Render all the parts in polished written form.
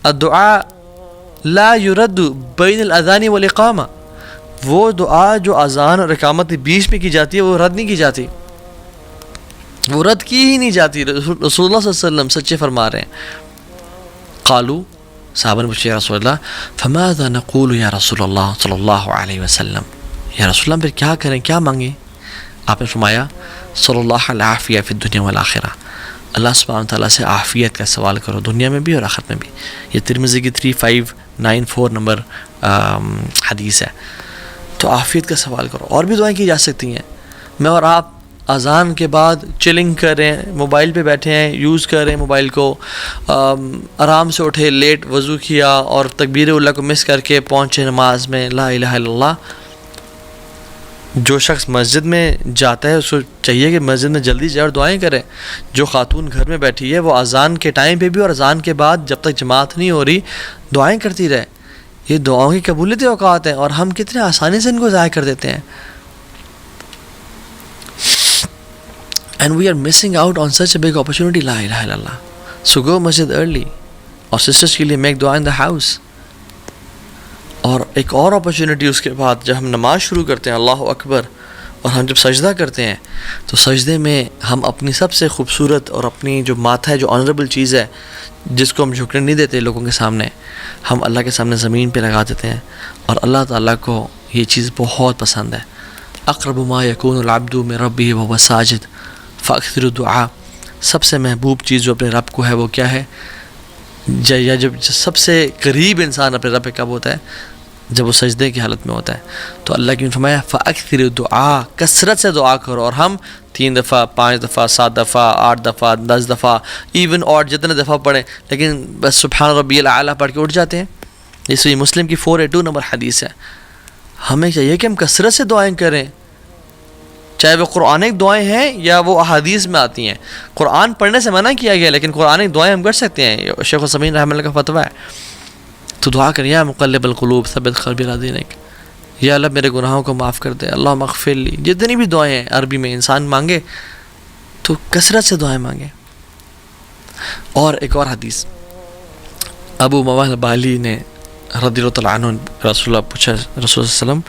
الدعاء لا يرد بین الاذان والاقامہ، وہ دعا جو اذان اور اقامت کے بیچ میں کی جاتی ہے وہ رد نہیں کی جاتی، وہ رد کی ہی نہیں جاتی۔ رسول اللہ صلی اللہ علیہ وسلم سچے فرما رہے ہیں۔ قالوا، صحابہ نے پوچھا یا رسول اللہ فماذا نقول یا رسول اللہ صلی اللہ علیہ وسلم، یا رسول اللہ پھر کیا کریں، کیا مانگیں؟ آپ نے فرمایا صلی اللہ العافیہ فی الدنیا والآخرہ، اللہ سبحانہ تعالیٰ سے عافیت کا سوال کرو دنیا میں بھی اور آخرت میں بھی۔ یہ ترمذی کی 3594 نمبر حدیث ہے۔ تو عافیت کا سوال کرو۔ اور بھی دعائیں کی جا سکتی ہیں۔ میں اور آپ اذان کے بعد چلنگ کر رہے ہیں، موبائل پہ بیٹھے ہیں، یوز کر رہے ہیں موبائل کو، آرام سے اٹھے، لیٹ وضو کیا اور تکبیر اللہ کو مس کر کے پہنچے نماز میں، لا الہ الا اللہ۔ جو شخص مسجد میں جاتا ہے اس کو چاہیے کہ مسجد میں جلدی جائے اور دعائیں کرے۔ جو خاتون گھر میں بیٹھی ہے وہ اذان کے ٹائم پہ بھی اور اذان کے بعد جب تک جماعت نہیں ہو رہی دعائیں کرتی رہے۔ یہ دعاؤں کی قبولیت اوقات ہیں اور ہم کتنے آسانی سے ان کو ضائع کر دیتے ہیں۔ And we are missing out on such a big opportunity, la ilaha illallah. So go masjid early. اور سسٹرز کے لیے make dua in the house. اور ایک اور اپرچونٹی اس کے بعد جب ہم نماز شروع کرتے ہیں اللہ اکبر اور ہم جب سجدہ کرتے ہیں تو سجدے میں ہم اپنی سب سے خوبصورت اور اپنی جو ماتھا ہے، جو آنریبل چیز ہے جس کو ہم جھکنے نہیں دیتے لوگوں کے سامنے، ہم اللہ کے سامنے زمین پہ لگا دیتے ہیں اور اللہ تعالیٰ کو یہ چیز بہت پسند ہے۔ اقرب ما یکون العبد من ربہ وهو ساجد فاکثر الدعاء، سب سے محبوب چیز جو اپنے رب کو ہے وہ کیا ہے؟ یا جب سب سے قریب انسان اپنے رب پہ کب ہوتا ہے؟ جب وہ سجدے کی حالت میں ہوتا ہے۔ تو اللہ کی نے فرمایا فاکثر الدعاء، کثرت سے دعا کرو۔ اور ہم 3 دفعہ، 5 دفعہ، 7 دفعہ، 8 دفعہ، 10 دفعہ، ایون اور جتنے دفعہ پڑھیں لیکن بس سبحان ربی الاعلیٰ پڑھ کے اٹھ جاتے ہیں۔ یہ صحیح مسلم کی 482 نمبر حدیث ہے۔ ہمیں چاہیے کہ ہم کثرت سے دعائیں کریں، چاہے وہ قرآنک دعائیں ہیں یا وہ احادیث میں آتی ہیں۔ قرآن پڑھنے سے منع کیا گیا لیکن قرآنک دعائیں ہم کر سکتے ہیں، شیخ عثیمین رحمہ اللہ کا فتویٰ ہے۔ تو دعا کریں یا مقلب القلوب ثبت قلبی علی دینک، یا اللہ میرے گناہوں کو معاف کر دے، اللہم اغفر لی۔ جتنی بھی دعائیں ہیں عربی میں انسان مانگے تو کثرت سے دعائیں مانگے۔ اور ایک اور حدیث، ابو موال بالی نے رضی اللہ تعالیٰ عنہ رسول اللہ پوچھا، رسول اللہ صلی اللہ علیہ وسلم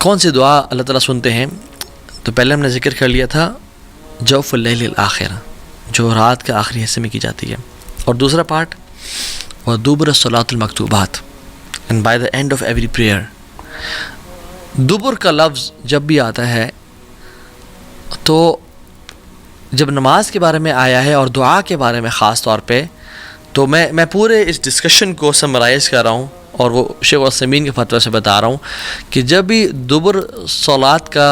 کون سی دعا اللہ تعالیٰ سنتے ہیں؟ تو پہلے ہم نے ذکر کر لیا تھا جوف اللیل الآخر، جو رات کے آخری حصے میں کی جاتی ہے، اور دوسرا پارٹ وَدُبُرَ الصَّلَاةُ الْمَكْتُوبَاتِ and by the end of every prayer۔ دبر کا لفظ جب بھی آتا ہے تو جب نماز کے بارے میں آیا ہے اور دعا کے بارے میں خاص طور پہ، تو میں پورے اس ڈسکشن کو سمرائز کر رہا ہوں اور وہ شیخ عثیمین کے فتویٰ سے بتا رہا ہوں کہ جب بھی دبر صلات کا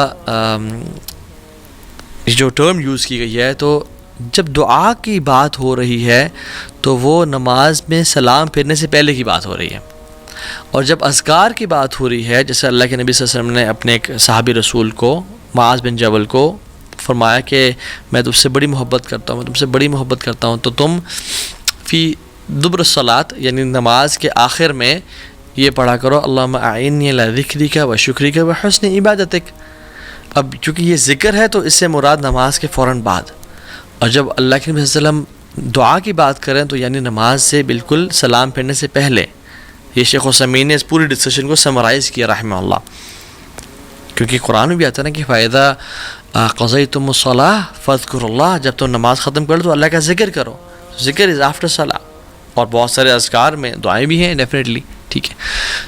جو ٹرم یوز کی گئی ہے تو جب دعا کی بات ہو رہی ہے تو وہ نماز میں سلام پھیرنے سے پہلے کی بات ہو رہی ہے، اور جب اذکار کی بات ہو رہی ہے جیسے اللہ کے نبی صلی اللہ علیہ وسلم نے اپنے ایک صحابی رسول کو معاذ بن جبل کو فرمایا کہ میں تم سے بڑی محبت کرتا ہوں، میں تم سے بڑی محبت کرتا ہوں، تو تم فی دبر الصلاۃ یعنی نماز کے آخر میں یہ پڑھا کرو اللہم اعنی علی ذکرک و شکرک و حسن عبادتک۔ اب چونکہ یہ ذکر ہے تو اس سے مراد نماز کے فوراً بعد، اور جب اللہ کے نبی صلی اللہ علیہ وسلم دعا کی بات کریں تو یعنی نماز سے بالکل سلام پھیرنے سے پہلے۔ یہ شیخ عثیمین نے اس پوری ڈسکشن کو سمرائز کیا رحمہ اللہ، کیونکہ قرآن میں بھی آتا ہے نا کہ فَإِذَا قَضَيْتُمُ الصَّلَاةَ فَاذْكُرُوا اللَّهَ، جب تم نماز ختم کر دو اللہ کا ذکر کرو، ذکر از آفٹر صلاح، اور بہت سارے اذکار میں دعائیں بھی ہیں ڈیفینیٹلی، ٹھیک ہے۔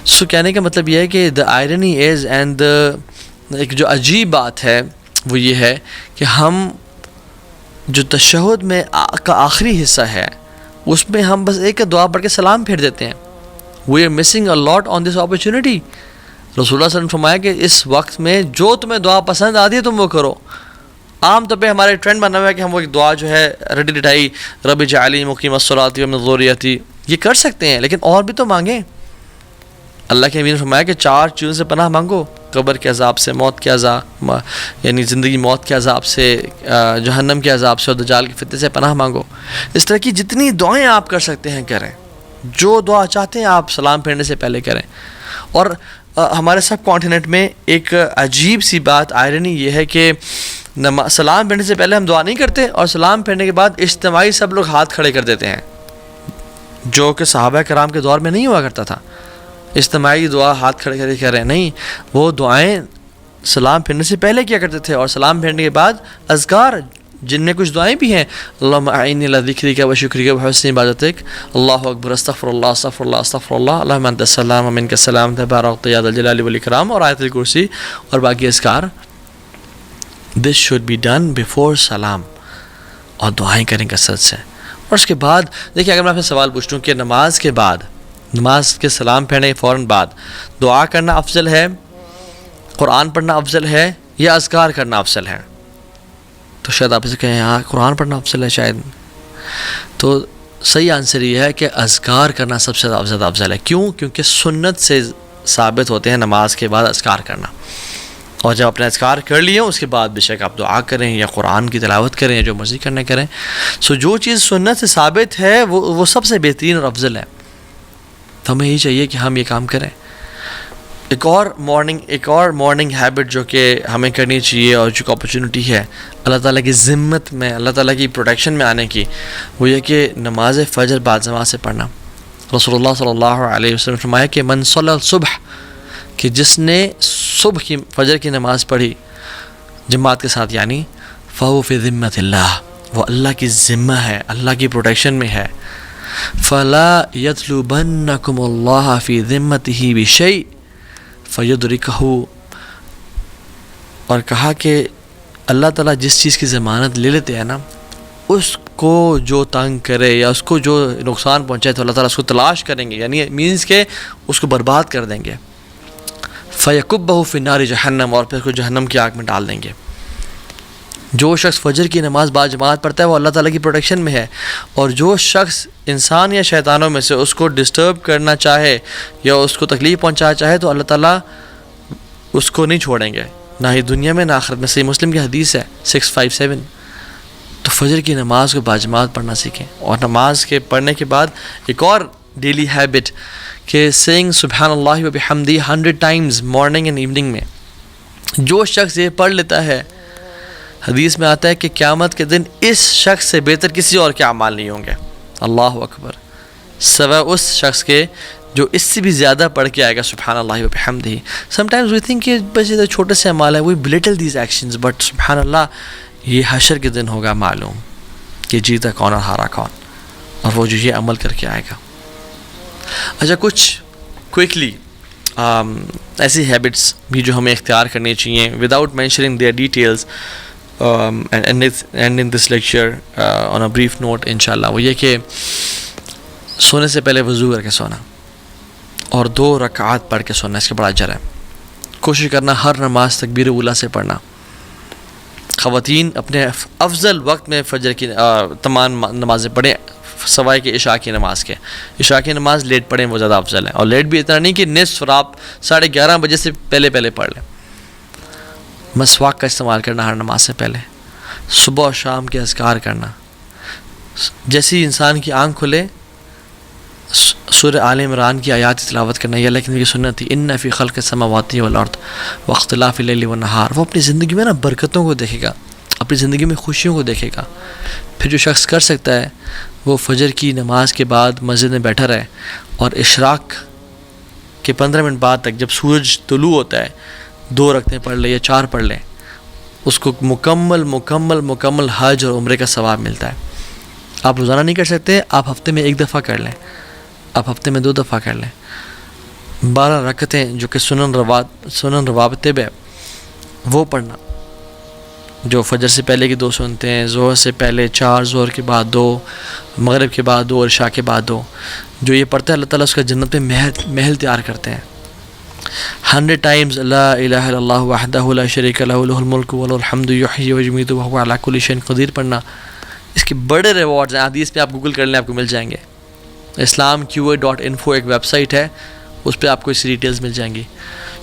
سو کہنے کا مطلب یہ ہے کہ the irony is and ایک جو عجیب بات ہے وہ یہ ہے کہ ہم جو تشہد میں کا آخری حصہ ہے اس میں ہم بس ایک دعا پڑھ کے سلام پھیر دیتے ہیں۔ We are missing a lot on this opportunity۔ رسول اللہ صلی اللہ علیہ وسلم نے فرمایا کہ اس وقت میں جو تمہیں دعا پسند آتی ہے تم وہ کرو۔ عام طور پہ ہمارے ٹرینڈ بنا ہوا ہے کہ ہم وہ ایک دعا جو ہے رٹی رٹائی رب اجعلنی مقیم الصلاۃ ومن ذریتی یہ کر سکتے ہیں، لیکن اور بھی تو مانگیں۔ اللہ کے نبی نے فرمایا کہ 4 چیزوں سے پناہ مانگو، قبر کے عذاب سے، موت کے عذاب یعنی زندگی موت کے عذاب سے، جہنم کے عذاب سے، اور دجال کے فتنے سے پناہ مانگو۔ اس طرح کی جتنی دعائیں آپ کر سکتے ہیں کریں، جو دعا چاہتے ہیں آپ سلام پھیرنے سے پہلے کریں۔ اور ہمارے سب کانٹیننٹ میں ایک عجیب سی بات آئرنی یہ ہے کہ سلام پھیرنے سے پہلے ہم دعا نہیں کرتے اور سلام پھیرنے کے بعد اجتماعی سب لوگ ہاتھ کھڑے کر دیتے ہیں۔ جو کہ صحابہ کرام کے دور میں نہیں ہوا کرتا تھا. اجتماعی دعا ہاتھ کھڑے کھڑے کر رہے ہیں، نہیں، وہ دعائیں سلام پھیرنے سے پہلے کیا کرتے تھے، اور سلام پھیرنے کے بعد اذکار جن میں کچھ دعائیں بھی ہیں. اللہم اعنی علی ذکرک و شکرک و حسن عبادتک، اللہ اکبر، استغفر اللہ استغفر اللہ استغفر اللہ، اللہم انت السلام و منک السلام تبارکت یا ذا الجلال والاکرام، اور آیت الکرسی اور باقی اذکار. This should be done before سلام، اور دعائیں کریں کثرت سے. اور اس کے بعد دیکھیں، اگر میں آپ سے سوال پوچھ لوں کہ نماز کے بعد، نماز کے سلام پھیرنے کے فوراً بعد دعا کرنا افضل ہے، قرآن پڑھنا افضل ہے، یا اذکار کرنا افضل ہے، تو شاید آپ اسے کہیں ہاں قرآن پڑھنا افضل ہے شاید. تو صحیح آنسر یہ ہے کہ اذکار کرنا سب سے زیادہ افضل ہے. کیوں؟ کیونکہ سنت سے ثابت ہوتے ہیں نماز کے بعد اذکار کرنا. اور جب اپنے اذکار کر لیے اس کے بعد بے شک آپ دعا کریں یا قرآن کی تلاوت کریں یا جو مرضی کرنا کریں. سو جو چیز سنت سے ثابت ہے وہ سب سے بہترین اور افضل ہے. تو ہمیں یہی چاہیے کہ ہم یہ کام کریں. ایک اور مارننگ ہیبٹ جو کہ ہمیں کرنی چاہیے، اور جو اپرچونٹی ہے اللہ تعالیٰ کی ذمت میں، اللہ تعالیٰ کی پروٹیکشن میں آنے کی، وہ یہ کہ نماز فجر بعد جماعت سے پڑھنا. رسول اللہ صلی اللہ علیہ وسلم نے فرمایا کہ من صلی الصبح، کہ جس نے صبح کی فجر کی نماز پڑھی جماعت کے ساتھ، یعنی فہو فی ذمت اللہ، وہ اللہ کی ذمہ ہے، اللہ کی پروٹیکشن میں ہے. فلا یطلبنکم اللہ فی ذمتہ بشیء فیدرکہ، اور کہا کہ اللہ تعالیٰ جس چیز کی ضمانت لے لیتے ہیں نا، اس کو جو تنگ کرے یا اس کو جو نقصان پہنچائے تو اللہ تعالیٰ اس کو تلاش کریں گے، یعنی مینس کہ اس کو برباد کر دیں گے. فیکبہ فی النار جہنم، اور پھر اس کو جہنم کی آگ میں ڈال دیں گے. جو شخص فجر کی نماز با جماعت پڑھتا ہے وہ اللہ تعالیٰ کی پروٹیکشن میں ہے، اور جو شخص انسان یا شیطانوں میں سے اس کو ڈسٹرب کرنا چاہے یا اس کو تکلیف پہنچانا چاہے تو اللہ تعالیٰ اس کو نہیں چھوڑیں گے، نہ ہی دنیا میں نہ آخرت میں. صحیح مسلم کی حدیث ہے 657. تو فجر کی نماز کو با جماعت پڑھنا سیکھیں. اور نماز کے پڑھنے کے بعد ایک اور ڈیلی ہیبٹ کہ سینگ سبحان اللہ و بحمدہ 100 ٹائمز مارننگ اینڈ ایوننگ میں. جو شخص یہ پڑھ لیتا ہے، حدیث میں آتا ہے کہ قیامت کے دن اس شخص سے بہتر کسی اور کے اعمال نہیں ہوں گے. اللہ اکبر، سوائے اس شخص کے جو اس سے بھی زیادہ پڑھ کے آئے گا سبحان اللہ و بحمدہ. سم ٹائمز وی تھنک کہ بس یہ چھوٹے سے اعمال ہے، وی بلیٹل دیز ایکشنز، بٹ سبحان اللہ یہ حشر کے دن ہوگا معلوم کہ جیتا کون اور ہارا کون، اور وہ جو یہ عمل کر کے آئے گا. اچھا، کچھ کوئکلی ایسی ہیبٹس بھی جو ہمیں اختیار کرنی چاہیے without mentioning their details and in this lecture on a brief note انشاءاللہ. وہ یہ کہ سونے سے پہلے وضو کر کے سونا اور 2 رکعات پڑھ کے سونا، اس کا بڑا اجر ہے. کوشش کرنا ہر نماز تکبیر اولیٰ سے پڑھنا. خواتین اپنے افضل وقت میں فجر کی تمام نمازیں پڑھیں سوائے کہ عشاء کی نماز کے. عشاء کی نماز لیٹ پڑھیں، وہ زیادہ افضل ہے. اور لیٹ بھی اتنا نہیں کہ نصف رات 11:30 بجے سے پہلے پڑھ لیں. مسواک کا استعمال کرنا ہر نماز سے پہلے. صبح اور شام کے اذکار کرنا. جیسی انسان کی آنکھ کھلے سورہ آل عمران کی آیات تلاوت کرنا، یہ لیکن یہ سنت تھی. ان فی خلق السماوات والارض واختلاف اللیل والنہار. وہ اپنی زندگی میں نا برکتوں کو دیکھے گا، اپنی زندگی میں خوشیوں کو دیکھے گا. پھر جو شخص کر سکتا ہے وہ فجر کی نماز کے بعد مسجد میں بیٹھا رہے اور اشراق کے 15 منٹ بعد تک جب سورج طلوع ہوتا ہے 2 رکعتیں پڑھ لیں یا 4 پڑھ لیں، اس کو مکمل حج اور عمرے کا ثواب ملتا ہے. آپ روزانہ نہیں کر سکتے، آپ ہفتے میں 1 دفعہ کر لیں، آپ ہفتے میں 2 دفعہ کر لیں. 12 رکعتیں جو کہ سنن رواتب ہے وہ پڑھنا، جو فجر سے پہلے کی 2 سنتے ہیں، ظہر سے پہلے 4، ظہر کے بعد 2، مغرب کے بعد 2 اور عشاء کے بعد 2. جو یہ پڑھتا ہے اللہ تعالیٰ اس کا جنت میں محل تیار کرتے ہیں. 100 ٹائمز لا الہ الا اللہ وحدہ لا شریک لہ لہ الملک وله الحمد یحیی ویمیت وهو علی کل شیء قدیر پڑھنا. اس کے بڑے ریوارڈز ہیں. حدیث پہ آپ گوگل کر لیں، آپ کو مل جائیں گے. islamqa.info ایک ویب سائٹ ہے، اس پہ آپ کو اس ڈیٹیلز مل جائیں گی.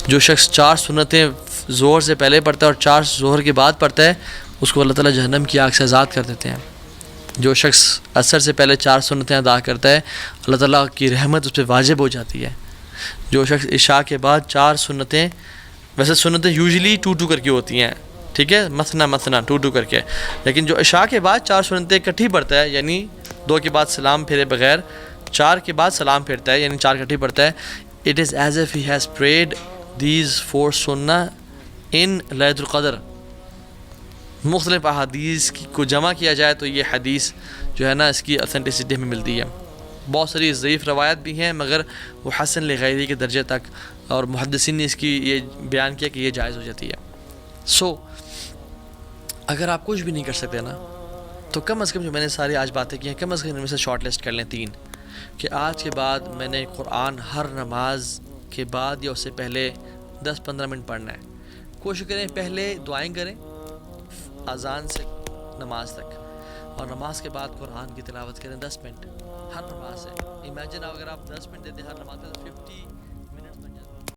جو شخص 4 سنتیں ظہر سے پہلے پڑھتا ہے اور 4 ظہر کے بعد پڑھتا ہے، اس کو اللہ تعالیٰ جہنم کی آگ سے آزاد کر دیتے ہیں. جو شخص عصر سے پہلے 4 سنتیں ادا کرتا ہے، اللہ تعالیٰ کی رحمت اس پہ واجب ہو جاتی ہے. جو شخص عشاء کے بعد 4 سنتیں، ویسے سنتیں یوزلی 2 کر کے ہوتی ہیں، ٹھیک ہے، مثنا 2 کر کے، لیکن جو عشاء کے بعد 4 سنتیں اکٹھی پڑھتا ہے، یعنی 2 کے بعد سلام پھیرے بغیر 4 کے بعد سلام پھرتا ہے یعنی 4 اکٹھے پڑھتا ہے, it is as if he has parade these 4 سنہ ان لیلۃ القدر. مختلف احادیث کو جمع کیا جائے تو یہ حدیث جو ہے نا اس کی اتھینٹسٹی ہمیں ملتی ہے. بہت ساری ضعیف روایت بھی ہیں مگر وہ حسن لغیری کے درجے تک, اور محدثین نے اس کی یہ بیان کیا کہ یہ جائز ہو جاتی ہے. سو اگر آپ کچھ بھی نہیں کر سکتے نا تو کم از کم جو میں نے ساری آج باتیں کی ہیں کم از کم ان میں سے شارٹ لسٹ کر لیں 3, کہ آج کے بعد میں نے قرآن ہر نماز کے بعد یا اس سے پہلے 10-15 منٹ پڑھنا ہے. کوشش کریں پہلے دعائیں کریں اذان سے نماز تک, اور نماز کے بعد قرآن کی تلاوت کریں 10 منٹ ہر نماز سے. امیجن اگر آپ 10 منٹ دیتے ہیں ہر نماز میں تو 50